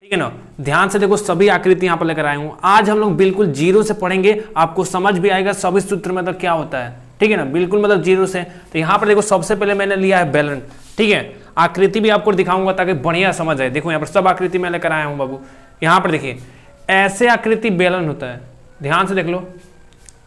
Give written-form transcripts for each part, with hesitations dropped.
ठीक है ना। ध्यान से देखो, सभी आकृति यहाँ पर लेकर आए हूँ। आज हम लोग बिल्कुल जीरो से पढ़ेंगे, आपको समझ भी आएगा सभी सूत्र मतलब क्या होता है, ठीक है ना, बिल्कुल मतलब जीरो से। तो यहाँ पर देखो सबसे पहले मैंने लिया है बेलन, ठीक है। आकृति भी आपको दिखाऊंगा ताकि बढ़िया समझ आए। देखो यहाँ पर सब आकृति मैं लेकर आया हूँ बाबू। यहाँ पर देखिए ऐसे आकृति बेलन होता है, ध्यान से देख लो।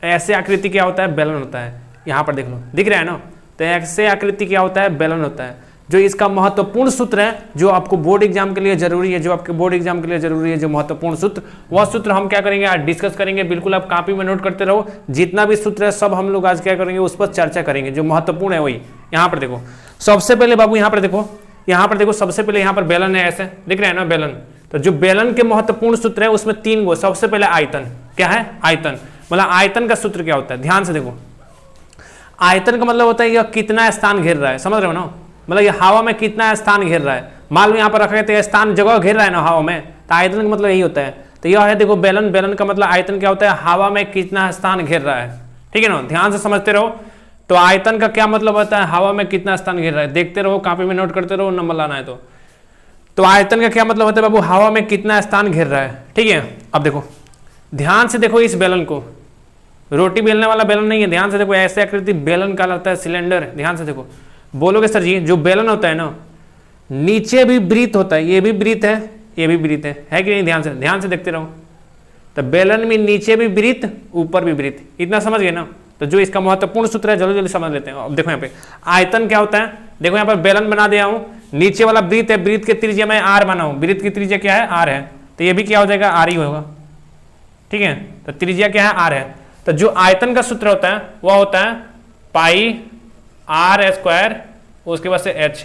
ऐसे आकृति क्या होता है, बेलन होता है। यहाँ पर देख लो, दिख रहा है ना। तो ऐसे आकृति क्या होता है, बेलन होता है। जो इसका महत्वपूर्ण सूत्र है, जो आपको बोर्ड एग्जाम के लिए जरूरी है, जो आपके बोर्ड एग्जाम के लिए जरूरी है, जो महत्वपूर्ण सूत्र, वह सूत्र हम क्या करेंगे आज डिस्कस करेंगे। बिल्कुल आप कॉपी में नोट करते रहो, जितना भी सूत्र है सब हम लोग आज क्या करेंगे, उस पर चर्चा करेंगे, जो महत्वपूर्ण है वही। यहाँ पर देखो सबसे पहले बाबू, यहाँ पर देखो, यहाँ पर देखो सबसे पहले यहाँ पर बेलन है, ऐसे दिख रहा है ना बेलन। तो जो बेलन के महत्वपूर्ण सूत्र है उसमें 3 गो। सबसे पहले आयतन, क्या है आयतन, मतलब आयतन का सूत्र क्या होता है, ध्यान से देखो। आयतन का मतलब होता है यह कितना स्थान घेर रहा है, समझ रहे हो ना, मतलब ये हवा में कितना स्थान घेर रहा है। मान लो यहाँ पर रखा तो स्थान जगह घेर रहा है ना हवा में, तो आयतन का मतलब यही होता है। तो यह है देखो बेलन, बेलन का मतलब आयतन क्या होता है, हवा में कितना स्थान घेर रहा है, ठीक है ना। ध्यान से समझते रहो। तो आयतन का क्या मतलब होता है, हवा में कितना स्थान घेर रहा है। देखते रहो, कॉपी में नोट करते रहो, नंबर लाना है तो आयतन का क्या मतलब होता है बाबू, हवा में कितना स्थान घेर रहा है, ठीक है। अब देखो ध्यान से देखो, इस बेलन को रोटी बेलने वाला बेलन नहीं है, ध्यान से देखो। ऐसे आकृति बेलन का लगता है, सिलेंडर। ध्यान से देखो, बोलोगे सर जी जो बेलन होता है ना, नीचे भी वृत्त होता है, ये भी वृत्त है, ये भी वृत्त है कि नहीं। ध्यान से देखते रहो। तो बेलन में नीचे भी वृत्त, ऊपर भी वृत्त, इतना समझ गए ना। तो जो इसका महत्वपूर्ण सूत्र है जल्दी जल्दी समझ लेते हैं। अब देखो यहाँ पे आयतन क्या होता है, देखो यहाँ पर बेलन बना दिया हूँ, नीचे वाला वृत्त है, वृत्त की त्रिज्या मैं आर बना हूँ, वृत्त की त्रिज्या क्या है, आर है। तो ये भी क्या हो जाएगा, आर ही होगा, ठीक है। तो त्रिज्या क्या है, आर है। तो जो आयतन का सूत्र होता है वह होता है पाई आर स्क्वायर, उसके बाद से एच।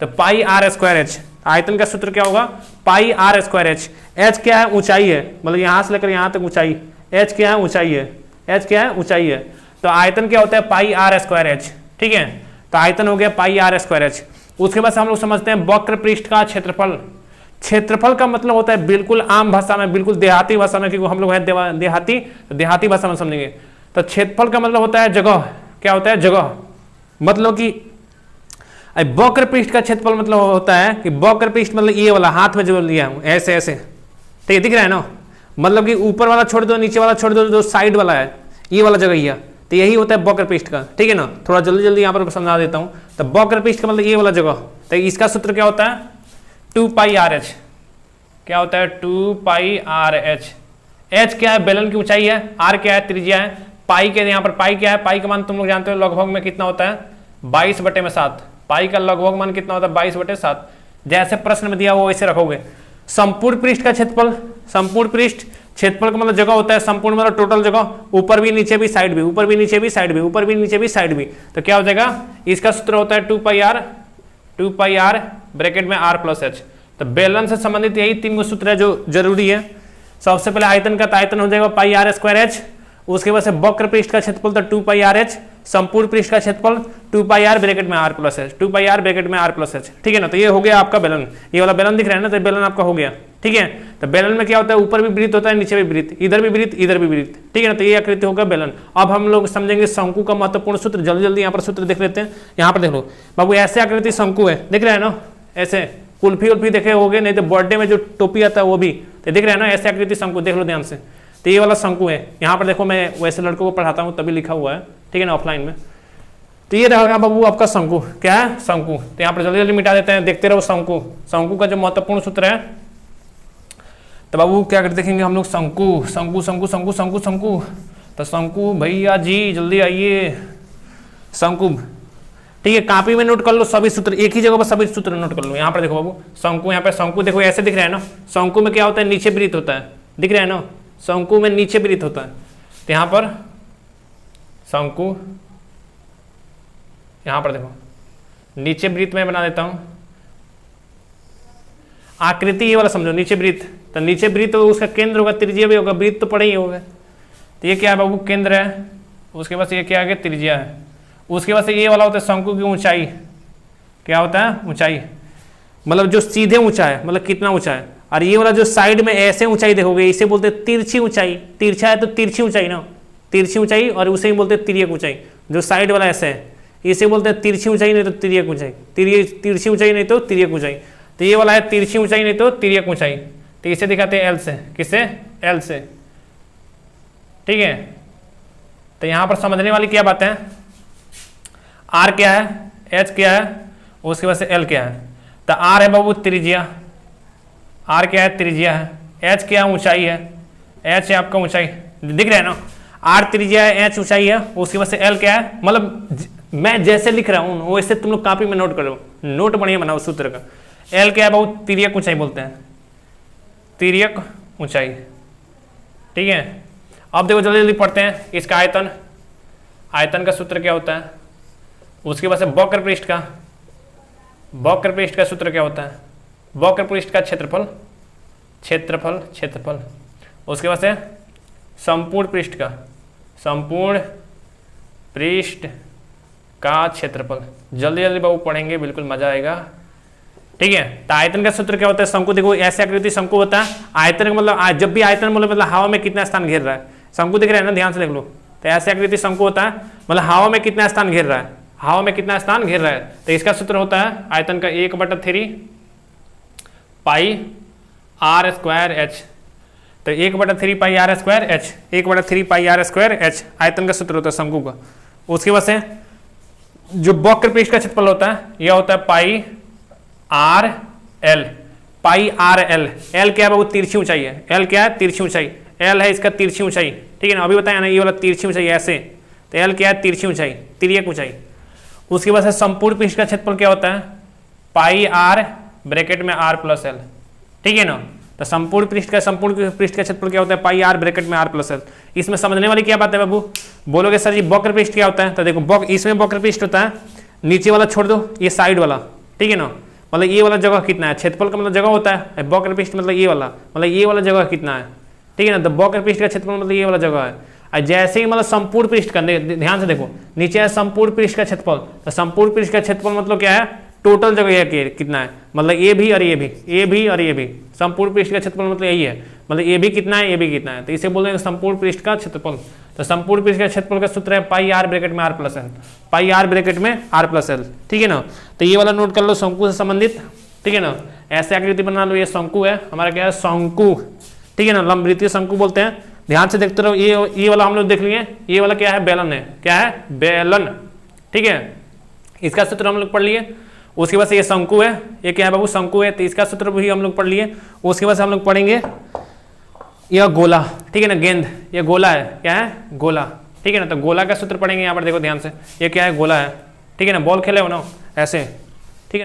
तो पाई आर स्क्वायर एच, आयतन का सूत्र क्या होगा, पाई आर स्क्वायर एच। एच क्या है, ऊंचाई है, मतलब यहां से लेकर यहां तक ऊंचाई। एच क्या है, ऊंचाई है। एच क्या है, ऊंचाई है। तो आयतन क्या होता है, पाई आर स्क्वायर एच, ठीक है। तो आयतन हो गया पाई आर स्क्वायर एच। उसके बाद हम लोग समझते हैं वक्र पृष्ठ का क्षेत्रफल। क्षेत्रफल का मतलब होता है बिल्कुल आम भाषा में, बिल्कुल देहाती भाषा में, क्योंकि हम लोग हैं देहाती, तो देहाती भाषा में समझेंगे। तो क्षेत्रफल का मतलब होता है जगह, क्या होता है, जगह। मतलब कि वक्र पृष्ठ का क्षेत्रफल मतलब होता है कि वक्र पृष्ठ मतलब ये वाला हाथ में जो लिया हूं, ऐसे ऐसे, ठीक है, दिख रहा है ना। मतलब कि ऊपर वाला छोड़ दो, नीचे वाला छोड़ दो, जो साइड वाला है ये वाला जगह ही है, तो यही होता है वक्र पृष्ठ का, ठीक है ना। थोड़ा जल्दी जल्दी यहाँ पर समझा देता हूँ। तो वक्र पृष्ठ का मतलब ये वाला जगह। तो इसका सूत्र क्या होता है, 2 पाई आर एच। क्या होता है, 2 पाई आर एच। एच क्या है, बेलन की ऊंचाई है, आर क्या है, त्रिज्या है। पाई के यहाँ पर पाई क्या है, पाई का मान तुम लोग जानते हो लगभग में कितना होता है, 22/7। पाई का लगभग मान कितना होता है, 22/7। जैसे प्रश्न में दिया वो वैसे रखोगे। संपूर्ण पृष्ठ का क्षेत्रफल, संपूर्ण पृष्ठ क्षेत्रफल का मतलब जगह होता है, संपूर्ण मतलब टोटल जगह, ऊपर भी नीचे भी साइड भी, ऊपर भी नीचे भी साइड भी, ऊपर भी नीचे भी साइड भी। तो क्या हो जाएगा, इसका सूत्र होता है 2 पाई आर ब्रैकेट में आर प्लस एच। तो बेलन से संबंधित यही 3 सूत्र है जो जरूरी है। सबसे पहले आयतन का, आयतन हो जाएगा पाई आर स्क्वायर एच। उसके बाद से वक्र पृष्ठ का क्षेत्रफल तो 2 पाई आर एच। संपूर्ण पृष्ठ का क्षेत्रफल 2 पाई आर ब्रैकेट में r plus h, 2 pi r bracket में आर प्लस एच, ठीक है ना। तो ये हो गया आपका बेलन, ये वाला बेलन दिख रहा है ना, तो बेलन आपका हो गया, ठीक है। तो बेलन में क्या होता है, ऊपर भी वृत्त होता है, नीचे भी वृत्त, इधर भी वृत्त, इधर भी वृत्त, ठीक है ना। तो ये आकृति होगा बेलन। अब हम लोग समझेंगे शंकु का महत्वपूर्ण सूत्र। जल्दी जल्दी यहाँ पर सूत्र देख लेते हैं। यहाँ पर देख लो बाबू, ऐसे आकृति शंकु है, दिख रहा है ना, ऐसे कुल्फी उल्फी देखे होगे, नहीं तो बर्थडे में जो टोपी आता है वो भी, तो दिख रहा है ना, ऐसे आकृति शंकु, देख लो ध्यान से। तो ये वाला शंकु है। यहाँ पर देखो मैं वैसे लड़कों को पढ़ाता हूँ तभी लिखा हुआ है, ठीक है ना, ऑफलाइन में। तो ये रहेगा बाबू आपका शंकु, क्या है, शंकु। तो यहाँ पर जल्दी जल्दी मिटा देते हैं, देखते रहो शंकु। शंकु का जो महत्वपूर्ण सूत्र है, तो बाबू क्या करते देखेंगे हम लोग, शंकु शंकु शंकु शंकु शंकु शंकु। तो शंकु भैया जी जल्दी आइए, शंकु, ठीक है। कॉपी में नोट कर लो सभी सूत्र, एक ही जगह पर सभी सूत्र नोट कर लो। यहाँ पर देखो बाबू शंकु, यहाँ पे शंकु देखो ऐसे दिख रहा है ना। शंकु में क्या होता है, नीचे वृत्त होता है, दिख रहा है ना, शंकु में नीचे वृत्त होता है। तो यहाँ पर शंकु, यहाँ पर देखो नीचे वृत्त में बना देता हूँ। आकृति ये वाला समझो, नीचे वृत्त, तो नीचे वृत्त उसका केंद्र होगा, त्रिज्या भी होगा, वृत्त तो पड़े ही होगा। तो ये क्या है बाबू, केंद्र है। उसके बाद ये क्या है, त्रिज्या है। उसके बाद से ये वाला होता है शंकु की ऊंचाई। क्या होता है, ऊंचाई, मतलब जो सीधे ऊंचा है, मतलब कितना ऊंचा है। और ये वाला जो साइड में ऐसे ऊंचाई देखोगे, इसे बोलते हैं तिरछी ऊंचाई। तिरछा है तो तिरछी ऊंचाई ना, तिरछी ऊंचाई, और उसे ही बोलते हैं तिर्यक ऊंचाई। जो साइड वाला ऐसे है इसे बोलते हैं तिरछी ऊंचाई, नहीं तो तिर्यक ऊंचाई। तिरछी ऊंचाई नहीं तो तिर्यक ऊंचाई। तो ये वाला है तिरछी ऊंचाई नहीं तो तिर्यक ऊंचाई। तो इसे दिखाते हैं एल से, किससे, एल से, ठीक है। तो यहाँ पर समझने वाली क्या बात है, आर क्या है, एच क्या है, उसके बाद से एल क्या है। तो आर है बाबू त्रिज्या, आर क्या है, त्रिज्या है, एच क्या है, ऊंचाई है, एच है आपका ऊंचाई, दिख रहा है ना, आर त्रिज्या है, एच ऊंचाई है, उसके बाद से एल क्या है, मतलब मैं जैसे लिख रहा हूँ वैसे तुम लोग कॉपी में नोट करो, नोट बढ़िया बनाओ सूत्र का। एल क्या है बाबू, तिर्यक ऊंचाई बोलते हैं, तिर्यक ऊंचाई, ठीक है। अब देखो जल्दी जल्दी पढ़ते हैं इसका आयतन, आयतन का सूत्र क्या होता है, उसके बाद से वक्र पृष्ठ का, वक्र पृष्ठ का सूत्र क्या होता है, वक्र पृष्ठ का क्षेत्रफल, क्षेत्रफल, क्षेत्रफल, उसके बाद से संपूर्ण पृष्ठ का, संपूर्ण पृष्ठ का क्षेत्रफल। जल्दी जल्दी बाबू पढ़ेंगे, बिल्कुल मजा आएगा, ठीक है। तो आयतन का सूत्र क्या होता है, शंकु, देखो ऐसे आकृति शंकु होता है, आयतन का मतलब जब भी आयतन मतलब हवा में कितना स्थान घेर रहा है, शंकु दिख रहा है ना, ध्यान से देख लो। तो ऐसे आकृति शंकु होता है, मतलब हवा में कितना स्थान घेर रहा है, हवा में कितना स्थान घेर रहा है। तो इसका सूत्र होता है आयतन का 1/3 पाई आर स्क्वायर एच। तो 1/3 pi R square H, 1/3 pi R square H आयतन का सूत्र होता है शंकु का। उसके बाद से जो वक्र पृष्ठ का क्षेत्रफल होता है यह होता है pi R L, pi R L. L क्या है बाबू, तिरछी ऊंचाई है, एल क्या है, तिरछी ऊंचाई, एल है इसका तिरछी ऊंचाई, ठीक है ना, अभी बताया ना ये वाला तिरछी ऊंचाई ऐसे, तो एल क्या है, तिरछी ऊंचाई, तिर्यक ऊंचाई। उसके बाद से संपूर्ण पृष्ठ का क्षेत्रफल क्या होता है, पाई आर ब्रैकेट में आर प्लस एल, ठीक है ना। तो संपूर्ण पृष्ठ का क्षेत्रफल क्या होता है, पाई आर ब्रैकेट में आर प्लस एल। इसमें समझने वाली क्या बात है बाबू, बोलोगे सर जी वक्र पृष्ठ क्या होता है, तो देखो इसमें वक्र पृष्ठ होता है, नीचे वाला छोड़ दो, ये साइड वाला, ठीक है ना, मतलब ये वाला जगह कितना है, क्षेत्रफल का मतलब जगह होता है, वक्र पृष्ठ मतलब ये वाला, मतलब ये वाला जगह कितना है, ठीक है ना। तो वक्र पृष्ठ का क्षेत्रफल मतलब ये वाला जगह है। और जैसे ही मतलब संपूर्ण पृष्ठ का, ध्यान से देखो नीचे है संपूर्ण पृष्ठ का क्षेत्रफल, तो संपूर्ण पृष्ठ का क्षेत्रफल मतलब क्या है, टोटल जगह कितना है, मतलब ये भी और ये भी, ये भी और ये भी, संपूर्ण पृष्ठ का क्षेत्रफल मतलब यही है, मतलब ये भी कितना है, ये भी कितना है, तो इसे बोलते हैं संपूर्ण पृष्ठ का क्षेत्रफल। तो संपूर्ण पृष्ठ का क्षेत्रफल का सूत्र है पाई आर ब्रैकेट में r plus l, pi r bracket में आर प्लस एल, ठीक है ना। तो ये वाला नोट कर लो शंकु से संबंधित, ठीक है ना, ऐसे आकृति बना लो, ये शंकु है हमारा, क्या है, शंकु, ठीक है ना, लंबवृत्तीय शंकु बोलते हैं। ध्यान से देखते रहो, ये वाला हम लोग देख लिए, ये वाला क्या है, बेलन है, क्या है, बेलन, ठीक है, इसका सूत्र हम लोग पढ़ लिए। उसके बाद से ये शंकु है, ये क्या है बाबू, शंकु है, तो इसका सूत्र भी हम लोग पढ़ लिए। उसके बाद से हम लोग पढ़ेंगे यह गोला, ठीक है ना, गेंद, ये गोला है, क्या है, गोला, ठीक है ना। तो गोला का सूत्र पढ़ेंगे, यहाँ पर देखो ध्यान से, ये क्या है, गोला है, ठीक है ना, बॉल खेले हो ना ऐसे,